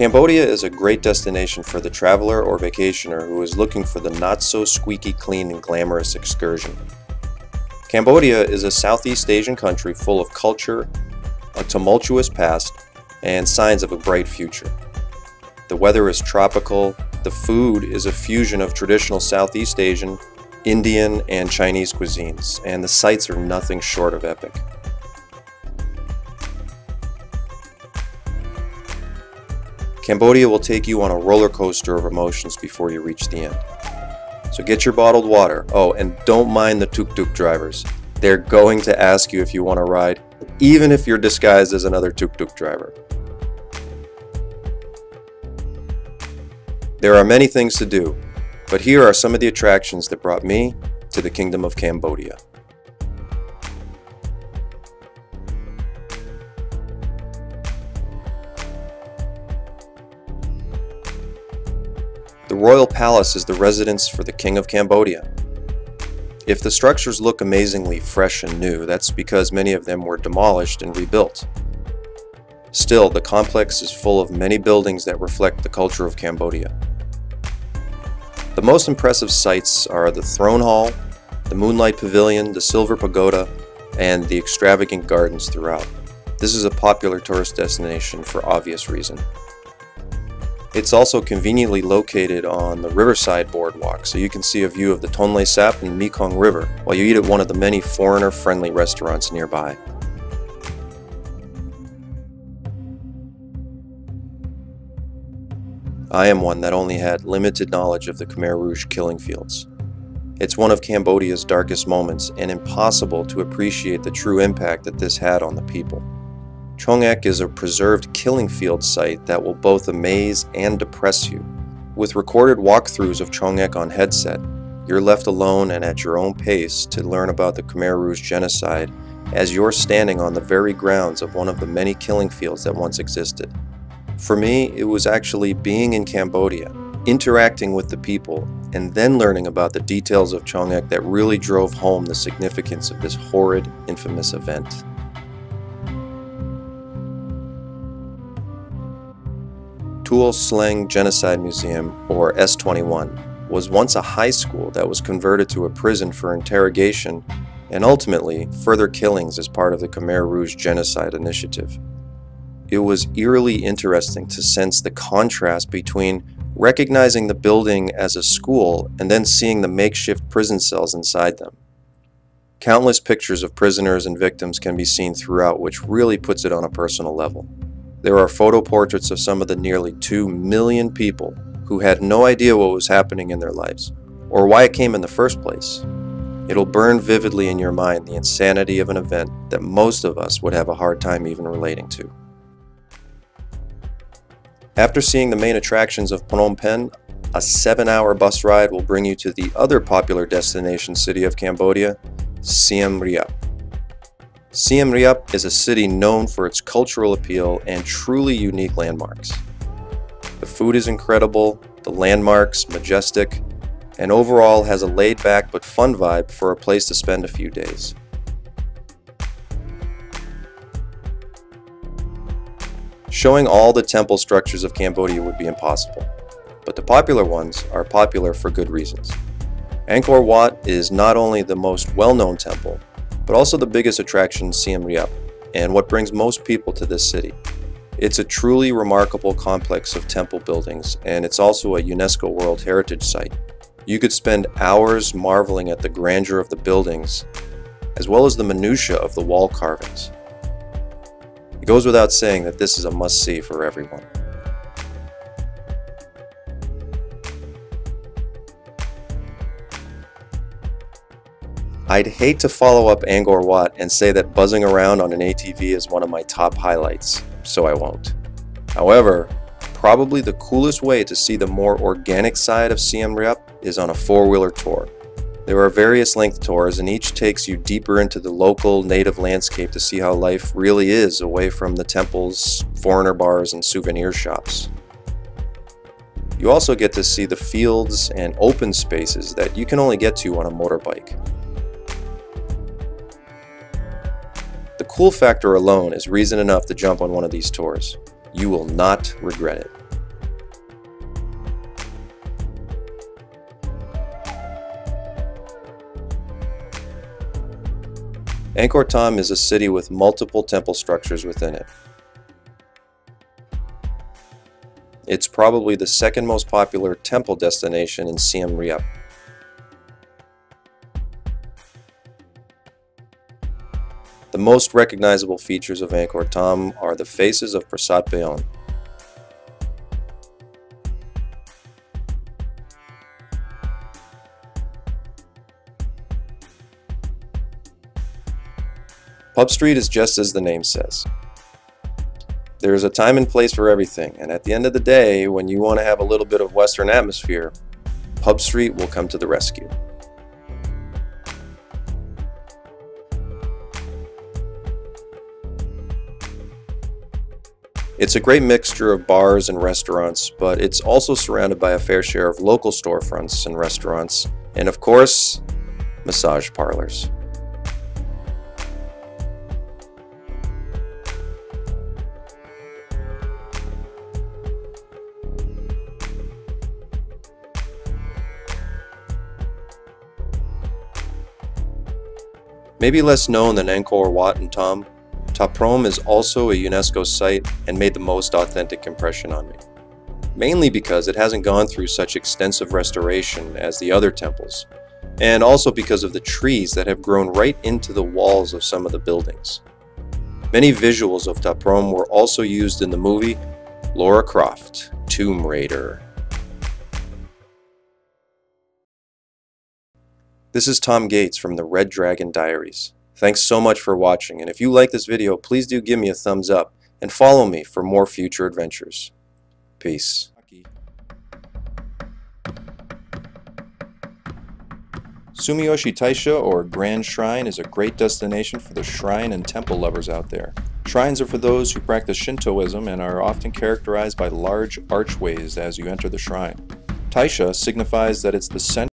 Cambodia is a great destination for the traveler or vacationer who is looking for the not-so-squeaky clean and glamorous excursion. Cambodia is a Southeast Asian country full of culture, a tumultuous past, and signs of a bright future. The weather is tropical, the food is a fusion of traditional Southeast Asian, Indian, and Chinese cuisines, and the sights are nothing short of epic. Cambodia will take you on a roller coaster of emotions before you reach the end. So get your bottled water. Oh, and don't mind the tuk-tuk drivers. They're going to ask you if you want to ride, even if you're disguised as another tuk-tuk driver. There are many things to do, but here are some of the attractions that brought me to the Kingdom of Cambodia. The Royal Palace is the residence for the King of Cambodia. If the structures look amazingly fresh and new, that's because many of them were demolished and rebuilt. Still, the complex is full of many buildings that reflect the culture of Cambodia. The most impressive sights are the Throne Hall, the Moonlight Pavilion, the Silver Pagoda, and the extravagant gardens throughout. This is a popular tourist destination for obvious reason. It's also conveniently located on the Riverside Boardwalk, so you can see a view of the Tonle Sap and Mekong River while you eat at one of the many foreigner-friendly restaurants nearby. I am one that only had limited knowledge of the Khmer Rouge killing fields. It's one of Cambodia's darkest moments and impossible to appreciate the true impact that this had on the people. Chong Ek is a preserved killing field site that will both amaze and depress you. With recorded walkthroughs of Chong Ek on headset, you're left alone and at your own pace to learn about the Khmer Rouge genocide as you're standing on the very grounds of one of the many killing fields that once existed. For me, it was actually being in Cambodia, interacting with the people, and then learning about the details of Chong Ek that really drove home the significance of this horrid, infamous event. Tuol Sleng Genocide Museum, or S21, was once a high school that was converted to a prison for interrogation and ultimately further killings as part of the Khmer Rouge Genocide Initiative. It was eerily interesting to sense the contrast between recognizing the building as a school and then seeing the makeshift prison cells inside them. Countless pictures of prisoners and victims can be seen throughout, which really puts it on a personal level. There are photo portraits of some of the nearly 2 million people who had no idea what was happening in their lives, or why it came in the first place. It'll burn vividly in your mind the insanity of an event that most of us would have a hard time even relating to. After seeing the main attractions of Phnom Penh, a 7-hour bus ride will bring you to the other popular destination city of Cambodia, Siem Reap. Siem Reap is a city known for its cultural appeal and truly unique landmarks. The food is incredible, the landmarks majestic, and overall has a laid-back but fun vibe for a place to spend a few days. Showing all the temple structures of Cambodia would be impossible, but the popular ones are popular for good reasons. Angkor Wat is not only the most well-known temple, but also the biggest attraction in Siem Reap, and what brings most people to this city. It's a truly remarkable complex of temple buildings, and it's also a UNESCO World Heritage Site. You could spend hours marveling at the grandeur of the buildings, as well as the minutiae of the wall carvings. It goes without saying that this is a must-see for everyone. I'd hate to follow up Angkor Wat and say that buzzing around on an ATV is one of my top highlights, so I won't. However, probably the coolest way to see the more organic side of Siem Reap is on a 4-wheeler tour. There are various length tours and each takes you deeper into the local native landscape to see how life really is away from the temples, foreigner bars, and souvenir shops. You also get to see the fields and open spaces that you can only get to on a motorbike. The cool factor alone is reason enough to jump on one of these tours. You will not regret it. Angkor THOM is a city with multiple temple structures within it. It's probably the second most popular temple destination in Siem Reap. The most recognizable features of Angkor THOM are the faces of Prasat Bayon. Pub Street is just as the name says. There is a time and place for everything, and at the end of the day, when you want to have a little bit of Western atmosphere, Pub Street will come to the rescue. It's a great mixture of bars and restaurants, but it's also surrounded by a fair share of local storefronts and restaurants, and of course, massage parlors. Maybe less known than Angkor Wat and THOM, Prohm is also a UNESCO site and made the most authentic impression on me. Mainly because it hasn't gone through such extensive restoration as the other temples, and also because of the trees that have grown right into the walls of some of the buildings. Many visuals of Prohm were also used in the movie Lara Croft, Tomb Raider. This is Tom Gates from the Red Dragon Diaries. Thanks so much for watching, and if you like this video, please do give me a thumbs up and follow me for more future adventures. Peace. Sumiyoshi Taisha, or Grand Shrine, is a great destination for the shrine and temple lovers out there. Shrines are for those who practice Shintoism and are often characterized by large archways as you enter the shrine. Taisha signifies that it's the center